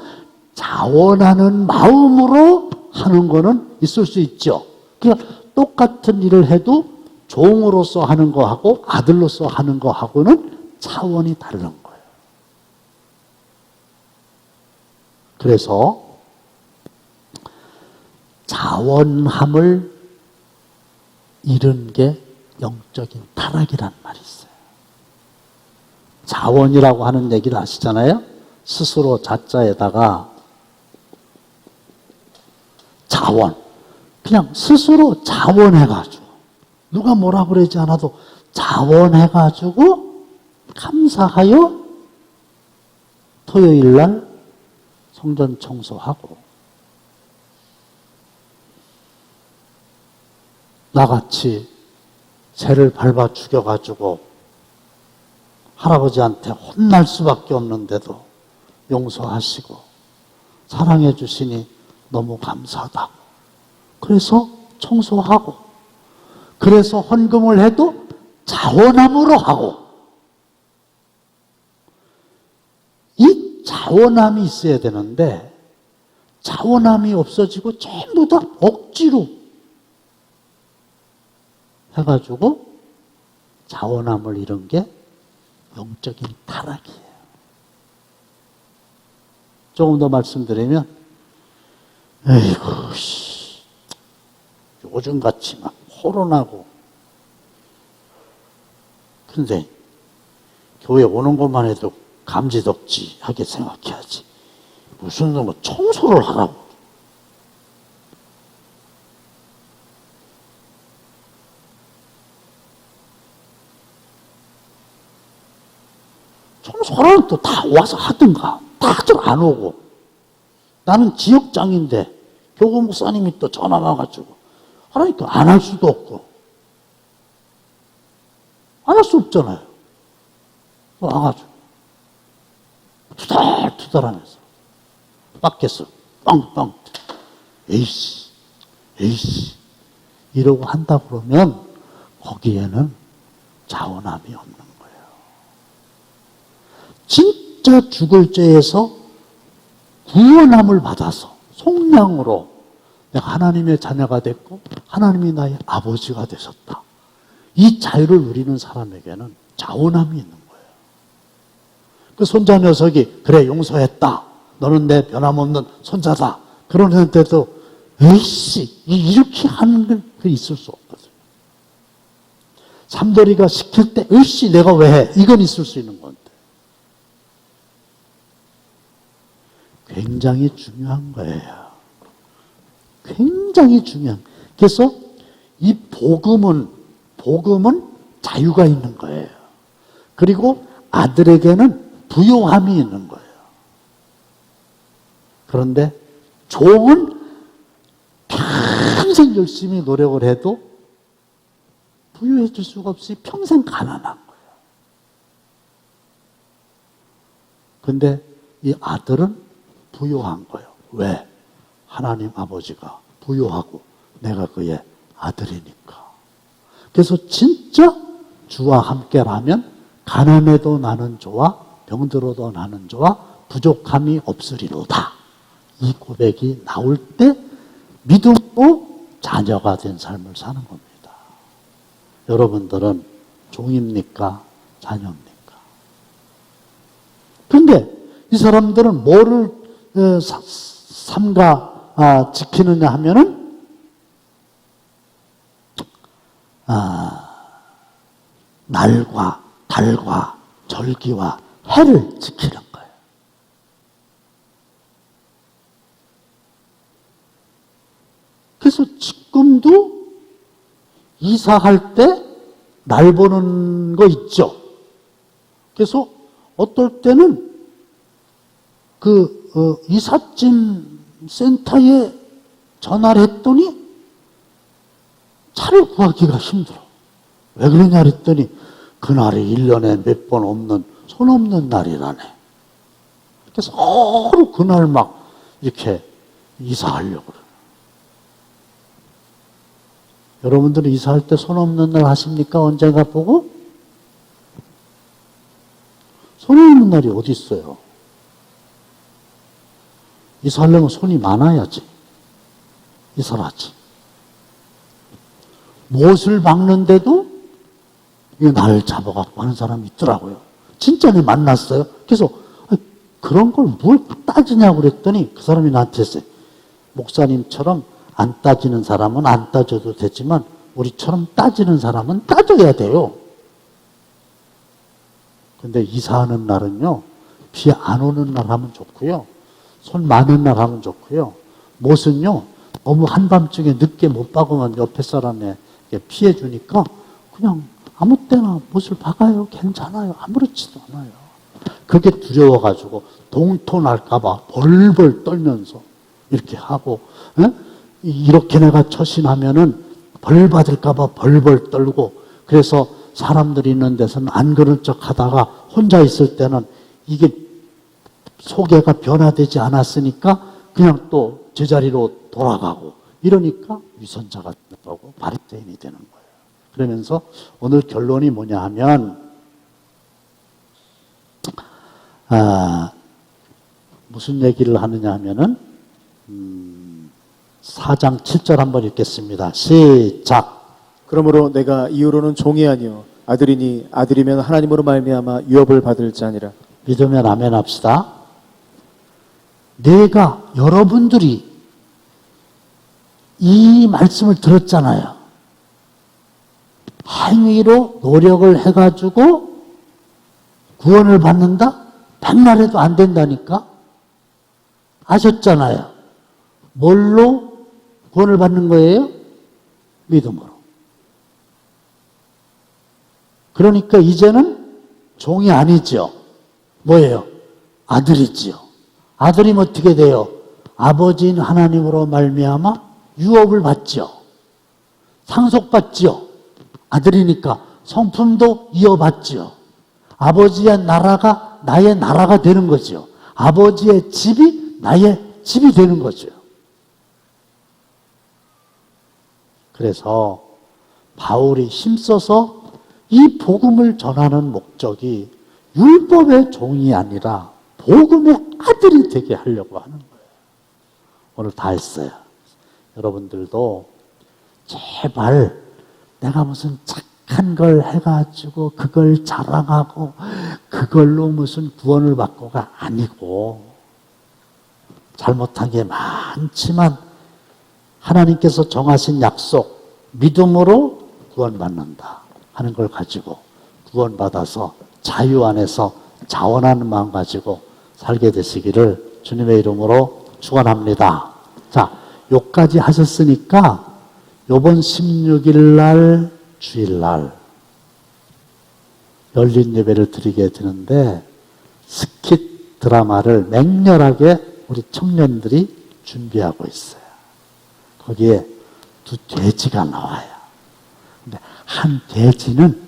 자원하는 마음으로 하는 거는 있을 수 있죠. 그러니까 똑같은 일을 해도 종으로서 하는 거하고 아들로서 하는 거하고는 차원이 다른 거예요. 그래서 자원함을 잃은 게 영적인 타락이란 말이 있어요. 자원이라고 하는 얘기를 아시잖아요? 스스로 자자에다가 자원. 그냥 스스로 자원해가지고 누가 뭐라 그러지 않아도 자원해가지고 감사하여 토요일날 성전 청소하고 나같이 새를 밟아 죽여가지고 할아버지한테 혼날 수밖에 없는데도 용서하시고 사랑해 주시니 너무 감사하다고. 그래서 청소하고 그래서 헌금을 해도 자원함으로 하고 이 자원함이 있어야 되는데 자원함이 없어지고 전부 다 억지로 해가지고 자원함을 잃은 게 영적인 타락이에요. 조금 더 말씀드리면, 에이구, 요즘같이 막 코로나고, 근데 교회 오는 것만 해도 감지덕지하게 생각해야지. 무슨 뭐 청소를 하라고. 청소하라는 또 다 와서 하든가. 다들 안 오고. 나는 지역장인데 교구 목사님이 또 전화 와가지고 하라니까 안 할 수도 없고. 안 할 수 없잖아요. 와가지고 투덜투덜하면서 밖에서 빵빵 에이씨 이러고 한다 그러면 거기에는 자원함이 없는 거예요. 진짜 죽을 죄에서 구원함을 받아서 속량으로 내가 하나님의 자녀가 됐고 하나님이 나의 아버지가 되셨다. 이 자유를 누리는 사람에게는 자원함이 있는 거예요. 그 손자 녀석이 그래 용서했다. 너는 내 변함없는 손자다. 그러는데도 에이씨 이렇게 하는 게 있을 수 없거든요. 삼돌이가 시킬 때 에이씨 내가 왜 해? 이건 있을 수 있는 건데. 굉장히 중요한 거예요. 굉장히 중요한. 그래서 이 복음은 자유가 있는 거예요. 그리고 아들에게는 부요함이 있는 거예요. 그런데 종은 평생 열심히 노력을 해도 부유해 줄 수가 없이 평생 가난한 거예요. 근데 이 아들은 부요한 거예요. 왜? 하나님 아버지가 부요하고 내가 그의 아들이니까. 그래서 진짜 주와 함께라면 가난해도 나는 좋아, 병들어도 나는 좋아, 부족함이 없으리로다. 이 고백이 나올 때 믿음으로 자녀가 된 삶을 사는 겁니다. 여러분들은 종입니까? 자녀입니까? 근데 이 사람들은 뭐를 삼가 지키느냐 하면은 날과 달과 절기와 해를 지키는 거예요. 그래서 지금도 이사할 때 날 보는 거 있죠. 그래서 어떨 때는 이삿짐 센터에 전화를 했더니 차를 구하기가 힘들어. 왜 그러냐 했더니 그날이 1년에 몇 번 없는 손 없는 날이라네. 그래서 서로 그날 막 이렇게 이사하려고 그래요. 여러분들은 이사할 때 손 없는 날 하십니까? 언젠가 보고? 손 없는 날이 어디 있어요? 이사하려면 손이 많아야지. 이사를 하지. 못을 박는데도 이거 날 잡아갖고 하는 사람이 있더라고요. 진짜 내 만났어요. 그래서 그런 걸 뭘 따지냐고 그랬더니 그 사람이 나한테 했어요. 목사님처럼 안 따지는 사람은 안 따져도 되지만 우리처럼 따지는 사람은 따져야 돼요. 근데 이사하는 날은요. 비 안 오는 날 하면 좋고요. 손 많은 날 하면 좋고요. 못은요. 너무 한밤중에 늦게 못 박으면 옆에 사람에 피해 주니까 그냥 아무 때나 못을 박아요. 괜찮아요. 아무렇지도 않아요. 그게 두려워가지고 동토 날까봐 벌벌 떨면서 이렇게 하고, 에? 이렇게 내가 처신하면은 벌 받을까봐 벌벌 떨고, 그래서 사람들이 있는 데서는 안 그런 척 하다가 혼자 있을 때는 이게 소개가 변화되지 않았으니까 그냥 또 제자리로 돌아가고, 이러니까 위선자가 되고 바리새인이 되는 거예요. 그러면서 오늘 결론이 뭐냐 하면, 무슨 얘기를 하느냐 하면은 4장 7절 한번 읽겠습니다. 시작. 그러므로 내가 이후로는 종이 아니요 아들이니 아들이면 하나님으로 말미암아 유업을 받을 자니라. 믿으면 아멘 합시다. 내가 여러분들이 이 말씀을 들었잖아요. 행위로 노력을 해가지고 구원을 받는다? 백날 해도 안 된다니까? 아셨잖아요. 뭘로 구원을 받는 거예요? 믿음으로. 그러니까 이제는 종이 아니죠. 뭐예요? 아들이지요. 아들이면 어떻게 돼요? 아버지인 하나님으로 말미암아 유업을 받죠. 상속받지요. 아들이니까 성품도 이어받지요. 아버지의 나라가 나의 나라가 되는 거죠. 아버지의 집이 나의 집이 되는 거죠. 그래서 바울이 힘써서 이 복음을 전하는 목적이 율법의 종이 아니라 복음의 아들이 되게 하려고 하는 거예요. 오늘 다 했어요. 여러분들도 제발 내가 무슨 착한 걸 해가지고 그걸 자랑하고 그걸로 무슨 구원을 받고가 아니고, 잘못한 게 많지만 하나님께서 정하신 약속, 믿음으로 구원받는다 하는 걸 가지고 구원받아서 자유 안에서 자원하는 마음 가지고 살게 되시기를 주님의 이름으로 축원합니다. 자, 요까지 하셨으니까 요번 16일 날 주일날 열린 예배를 드리게 되는데 스킷 드라마를 맹렬하게 우리 청년들이 준비하고 있어요. 거기에 두 돼지가 나와요. 근데 한 돼지는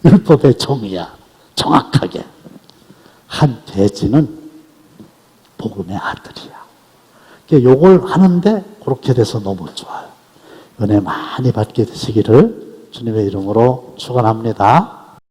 율법의 종이야. 정확하게. 한 돼지는 복음의 아들이야. 그러니까 요걸 하는데 그렇게 돼서 너무 좋아요. 은혜 많이 받게 되시기를 주님의 이름으로 축원합니다.